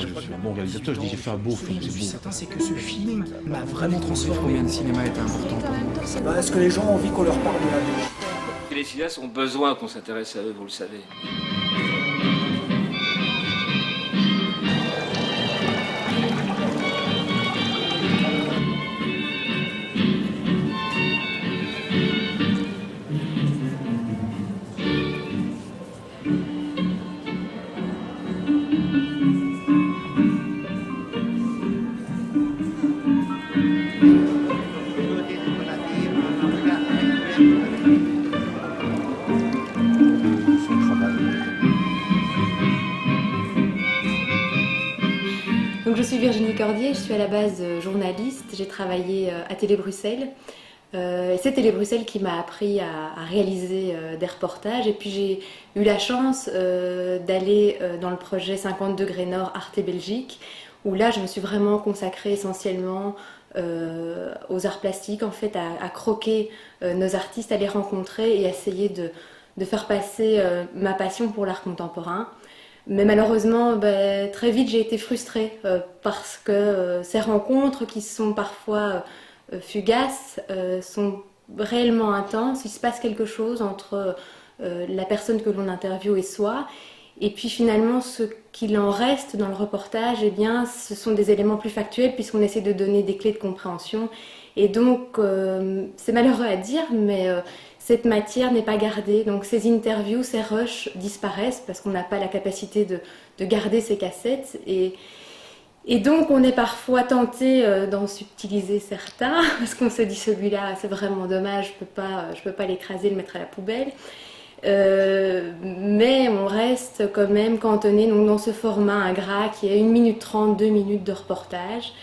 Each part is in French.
pas que je suis un bon réalisateur, je dis j'ai fait un beau film. Ce que je suis certain, c'est que ce film m'a vraiment transformé. Combien de cinéma est important pour nous? Est-ce que les gens ont envie qu'on leur parle de la vie? Les cinéastes ont besoin qu'on s'intéresse à eux, vous le savez. Donc je suis Virginie Cordier, je suis à la base journaliste, j'ai travaillé à Télé Bruxelles. Et c'est Télé Bruxelles qui m'a appris à réaliser des reportages. Et puis j'ai eu la chance d'aller dans le projet 50 degrés Nord Arte Belgique, où là je me suis vraiment consacrée essentiellement aux arts plastiques, en fait, à croquer nos artistes, à les rencontrer et à essayer de faire passer ma passion pour l'art contemporain. Mais malheureusement, très vite j'ai été frustrée parce que ces rencontres qui sont parfois fugaces sont réellement intenses. Il se passe quelque chose entre la personne que l'on interviewe et soi. Et puis finalement, ce qu'il en reste dans le reportage, eh bien, ce sont des éléments plus factuels puisqu'on essaie de donner des clés de compréhension. Et donc, c'est malheureux à dire, mais cette matière n'est pas gardée. Donc ces interviews, ces rushs disparaissent parce qu'on n'a pas la capacité de garder ces cassettes. Et donc on est parfois tenté d'en subtiliser certains parce qu'on se dit celui-là c'est vraiment dommage, je peux pas l'écraser, le mettre à la poubelle. Mais on reste quand même cantonné donc, dans ce format ingrat qui est 1 minute 30, 2 minutes de reportage.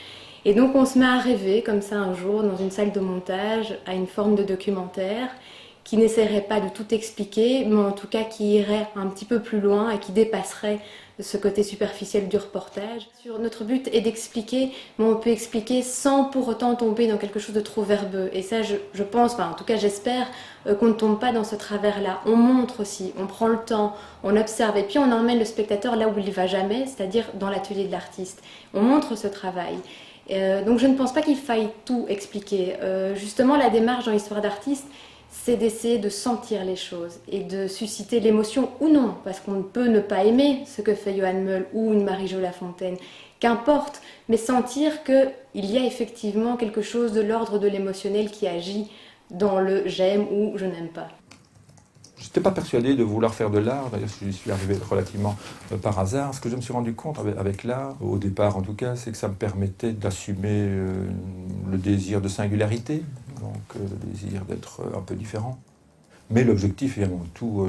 Et donc on se met à rêver comme ça un jour dans une salle de montage à une forme de documentaire qui n'essaierait pas de tout expliquer, mais en tout cas qui irait un petit peu plus loin et qui dépasserait ce côté superficiel du reportage. Notre but est d'expliquer, mais on peut expliquer sans pour autant tomber dans quelque chose de trop verbeux. Et ça, je pense, enfin en tout cas j'espère qu'on ne tombe pas dans ce travers-là. On montre aussi, on prend le temps, on observe, et puis on emmène le spectateur là où il ne va jamais, c'est-à-dire dans l'atelier de l'artiste. On montre ce travail. Donc je ne pense pas qu'il faille tout expliquer. Justement, la démarche dans l'histoire d'artiste, c'est d'essayer de sentir les choses et de susciter l'émotion ou non, parce qu'on peut ne pas aimer ce que fait Johan Meul ou une Marie-Jo Lafontaine, qu'importe, mais sentir qu'il y a effectivement quelque chose de l'ordre de l'émotionnel qui agit dans le j'aime ou je n'aime pas. Je n'étais pas persuadé de vouloir faire de l'art, d'ailleurs j'y suis arrivé relativement par hasard. Ce que je me suis rendu compte avec l'art, au départ en tout cas, c'est que ça me permettait d'assumer le désir de singularité, donc le désir d'être un peu différent. Mais l'objectif est avant tout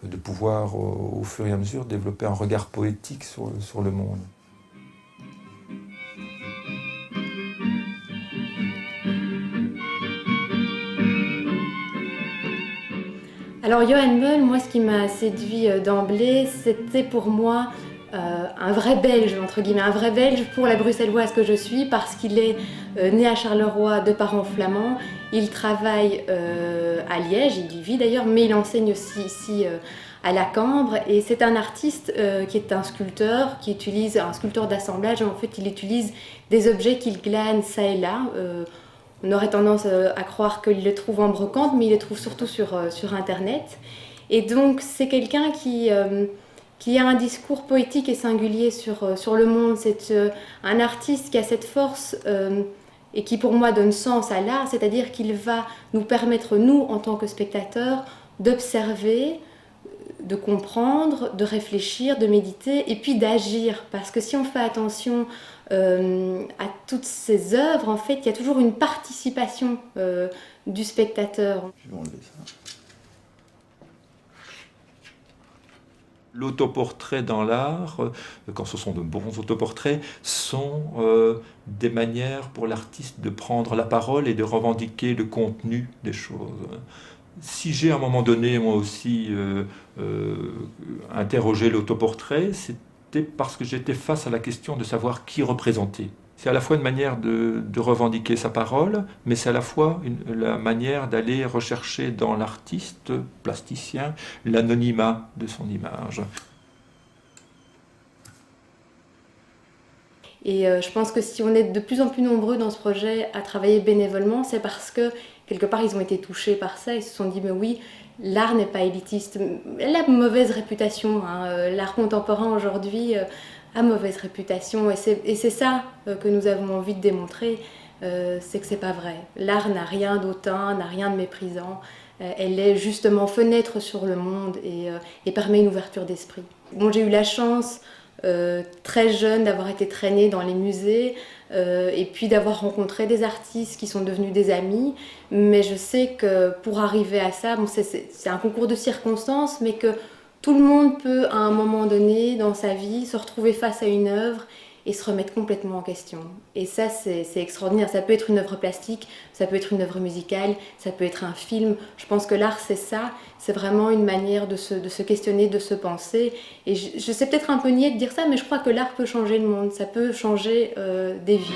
de pouvoir au fur et à mesure développer un regard poétique sur le monde. Alors Johan Meul, moi ce qui m'a séduit d'emblée, c'était pour moi un vrai Belge, entre guillemets, un vrai Belge pour la bruxelloise que je suis, parce qu'il est né à Charleroi de parents flamands, il travaille à Liège, il y vit d'ailleurs, mais il enseigne aussi ici à la Cambre, et c'est un artiste qui est un sculpteur, qui utilise un sculpteur d'assemblage. En fait il utilise des objets qu'il glane ça et là. On aurait tendance à croire qu'il les trouve en brocante, mais il les trouve surtout sur Internet. Et donc c'est quelqu'un qui a un discours poétique et singulier sur le monde. C'est un artiste qui a cette force et qui pour moi donne sens à l'art, c'est-à-dire qu'il va nous permettre, nous, en tant que spectateurs, d'observer, de comprendre, de réfléchir, de méditer et puis d'agir. Parce que si on fait attention à toutes ces œuvres, en fait, il y a toujours une participation du spectateur. Je vais enlever ça. L'autoportrait dans l'art, quand ce sont de bons autoportraits, sont des manières pour l'artiste de prendre la parole et de revendiquer le contenu des choses. Si j'ai à un moment donné, moi aussi, interrogé l'autoportrait, c'était parce que j'étais face à la question de savoir qui représenter. C'est à la fois une manière de revendiquer sa parole, mais c'est à la fois la manière d'aller rechercher dans l'artiste plasticien l'anonymat de son image. Et je pense que si on est de plus en plus nombreux dans ce projet à travailler bénévolement, c'est parce que quelque part ils ont été touchés par ça. Ils se sont dit mais oui, l'art n'est pas élitiste. Elle a mauvaise réputation, hein. L'art contemporain aujourd'hui a mauvaise réputation. Et c'est ça que nous avons envie de démontrer, c'est que c'est pas vrai. L'art n'a rien d'autant, n'a rien de méprisant. Elle est justement fenêtre sur le monde et permet une ouverture d'esprit. Bon, j'ai eu la chance très jeune d'avoir été traînée dans les musées et puis d'avoir rencontré des artistes qui sont devenus des amis, mais je sais que pour arriver à ça, bon, c'est un concours de circonstances, mais que tout le monde peut à un moment donné dans sa vie se retrouver face à une œuvre et se remettre complètement en question. Et ça, c'est extraordinaire. Ça peut être une œuvre plastique, ça peut être une œuvre musicale, ça peut être un film. Je pense que l'art, c'est ça. C'est vraiment une manière de se questionner, de se penser. Et je sais peut-être un peu niais de dire ça, mais je crois que l'art peut changer le monde. Ça peut changer des vies.